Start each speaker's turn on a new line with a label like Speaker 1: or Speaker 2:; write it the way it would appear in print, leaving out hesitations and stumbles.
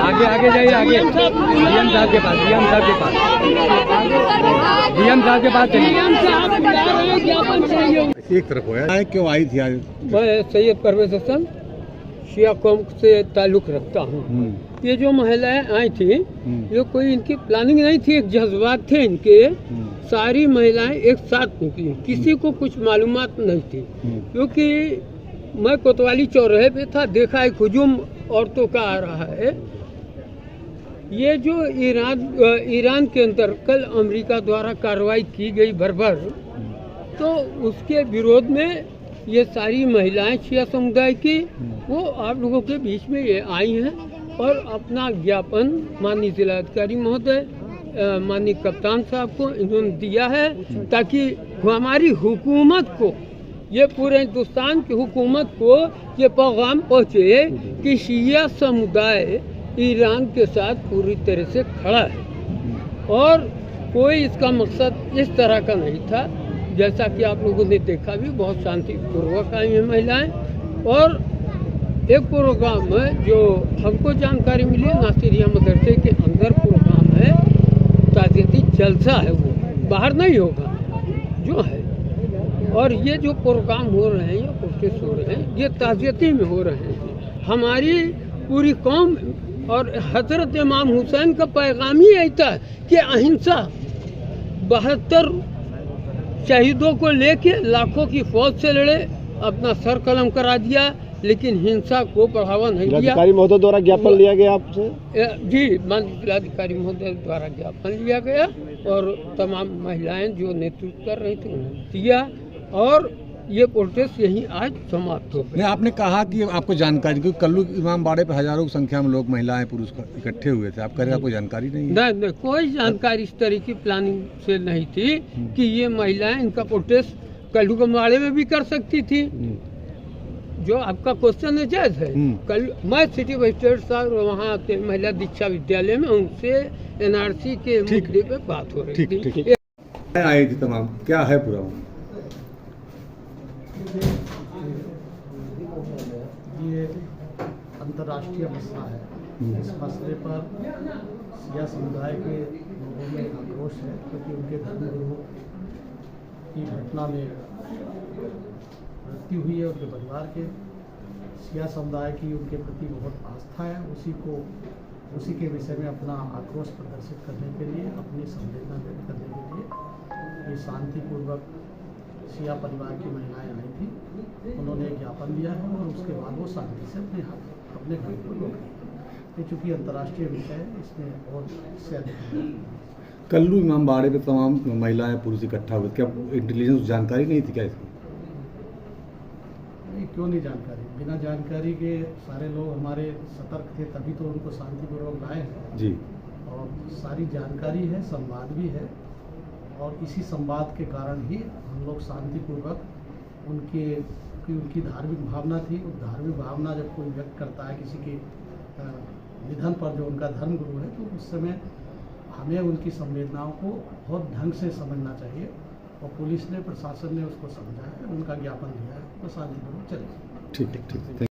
Speaker 1: आगे आगे जाइए, आगे डीएम साहब के पास, डीएम साहब के पास, डीएम साहब के पास चलिए।
Speaker 2: एक तरफ होया क्यों आई थी आज?
Speaker 1: मैं सैयद परवेज हसन शिया कौम से ताल्लुक़ रखता हूँ। ये जो महिलाएं आई थी, ये कोई इनकी प्लानिंग नहीं थी, एक जज्बात थे इनके। सारी महिलाएं एक साथ निकली, किसी को कुछ मालूमात नहीं थी, क्योंकि मैं कोतवाली चौराहे पे था, देखा एक हुजूम औरतों का आ रहा है। ये जो ईरान के अंदर कल अमेरिका द्वारा कार्रवाई की गई बर्बर, तो उसके विरोध में ये सारी महिलाएं शिया समुदाय की, वो आप लोगों के बीच में ये आई हैं और अपना ज्ञापन माननीय जिलाधिकारी महोदय, माननीय कप्तान साहब को इन्होंने दिया है, ताकि हमारी हुकूमत को, ये पूरे हिंदुस्तान की हुकूमत को ये पैगाम पहुँचे कि शिया समुदाय ईरान के साथ पूरी तरह से खड़ा है और कोई इसका मकसद इस तरह का नहीं था। जैसा कि आप लोगों ने देखा भी, बहुत शांतिपूर्वक आई हैं महिलाएं। और एक प्रोग्राम है जो हमको जानकारी मिली है, नासिरिया मदरसे के अंदर प्रोग्राम है, ताज़ियती जलसा है, वो बाहर नहीं होगा जो है। और ये जो प्रोग्राम हो रहे हैं या प्रोटेस्ट हो रहे हैं, ये ताज़ियती में हो रहे हैं। हमारी पूरी कौम और हजरत इमाम हुसैन का पैगाम ही ऐसा है कि अहिंसा, 72 शहीदों को लेके लाखों की फौज से लड़े, अपना सर कलम करा दिया, लेकिन हिंसा को बढ़ावा नहीं दिया।
Speaker 2: जिलाधिकारी महोदय द्वारा ज्ञापन लिया गया आपसे?
Speaker 1: जी, माननीय जिलाधिकारी महोदय द्वारा ज्ञापन लिया गया और तमाम महिलाएं जो नेतृत्व कर रही थी उन्हें दिया, और ये प्रोटेस्ट यहीं आज समाप्त हो गया।
Speaker 2: आपने कहा कि आपको जानकारी, क्योंकि कल्लू इमाम बाड़े पे हजारों की संख्या में लोग, महिलाएं, पुरुष इकट्ठे हुए थे, आप कह रहे हैं आपको जानकारी नहीं है?
Speaker 1: नहीं, कोई जानकारी इस तरह की प्लानिंग से नहीं थी कि ये महिलाएं इनका प्रोटेस्ट कल्लू के बाड़े में भी कर सकती थी। जो आपका क्वेश्चन है जायज है। कल मैं सिटी मजिस्ट्रेट साहब वहाँ के महिला दीक्षा विद्यालय में उनसे NRC के मुद्दे पे बात हो रही थी।
Speaker 2: आई थी तमाम, क्या है पूरा?
Speaker 3: ये अंतर्राष्ट्रीय मसला है। इस मसले पर शिया समुदाय के लोगों में आक्रोश है, क्योंकि उनके धर्मगुरुओं की घटना में मृत्यु हुई है। उनके परिवार के, शिया समुदाय की उनके प्रति बहुत आस्था है। उसी के विषय में अपना आक्रोश प्रदर्शित करने के लिए, अपनी संवेदना व्यक्त करने के लिए ये शांतिपूर्वक शिया परिवार की महिलाएं आई थी। उन्होंने ज्ञापन दिया है और उसके बाद वो शांति से अपने भाई को रोक दिया। ये चूँकि अंतर्राष्ट्रीय विषय है, इसमें और से अधिक।
Speaker 2: कल्लू इमाम बाड़े पे तमाम महिलाएं, पुरुष इकट्ठा हुए, क्या इंटेलिजेंस जानकारी नहीं थी क्या इसकी?
Speaker 3: नहीं, क्यों नहीं जानकारी? बिना जानकारी के सारे लोग हमारे सतर्क थे, तभी तो उनको शांतिपूर्वक लाए हैं
Speaker 2: जी।
Speaker 3: और सारी जानकारी है, संवाद भी है, और इसी संवाद के कारण ही हम लोग शांतिपूर्वक उनकी धार्मिक भावना थी। उस धार्मिक भावना जब कोई व्यक्त करता है किसी के निधन पर, जो उनका धर्मगुरु है, तो उस समय हमें उनकी संवेदनाओं को बहुत ढंग से समझना चाहिए। और पुलिस ने, प्रशासन ने उसको समझा है, उनका ज्ञापन दिया है, तो शांतिपूर्वक चलेगा।
Speaker 2: ठीक है, ठीक है।